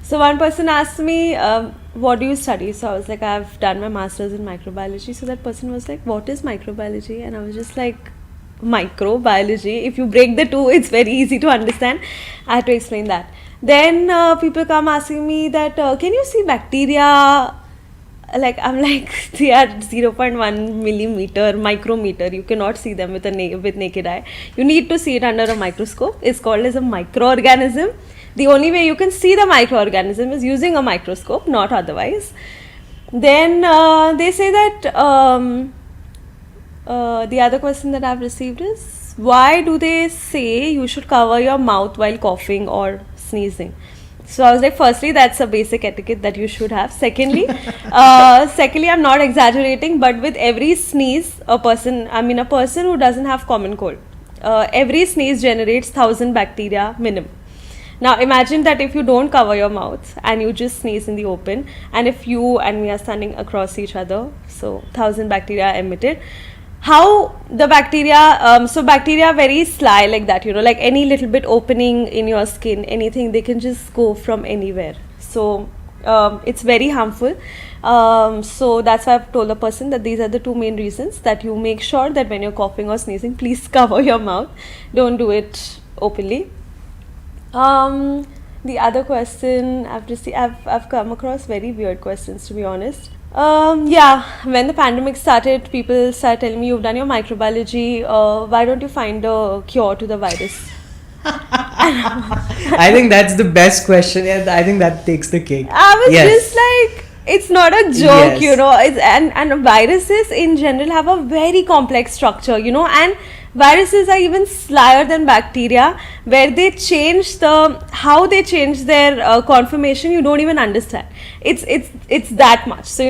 So one person asked me, what do you study? So I was like, I've done my master's in microbiology. So that person was like, what is microbiology? And I was just like, microbiology. If you break the two, it's very easy to understand. I had to explain that. Then people come asking me that, can you see bacteria? Like I'm like, they are 0.1 millimeter, micrometer. You cannot see them with with naked eye. You need to see it under a microscope. It's called as a microorganism. The only way you can see the microorganism is using a microscope, not otherwise. Then they say that the other question that I've received is, why do they say you should cover your mouth while coughing or sneezing? So I was like, firstly, that's a basic etiquette that you should have. Secondly, I'm not exaggerating, but with every sneeze, a person who doesn't have common cold, every sneeze generates 1,000 bacteria minimum. Now imagine that if you don't cover your mouth and you just sneeze in the open, and if you and me are standing across each other, so 1,000 bacteria are emitted. How the bacteria, so bacteria are very sly like that, like any little bit opening in your skin, anything, they can just go from anywhere. So it's very harmful. So that's why I've told the person that these are the two main reasons, that you make sure that when you're coughing or sneezing, please cover your mouth. Don't do it openly. The other question I've come across very weird questions, to be honest. When the pandemic started, people started telling me, you've done your microbiology, why don't you find a cure to the virus? I think that's the best question. I think that takes the cake. I was just like, it's not a joke, Yes. and viruses in general have a very complex structure, and viruses are even slyer than bacteria, where they change how they change their conformation, you don't even understand. It's that much. So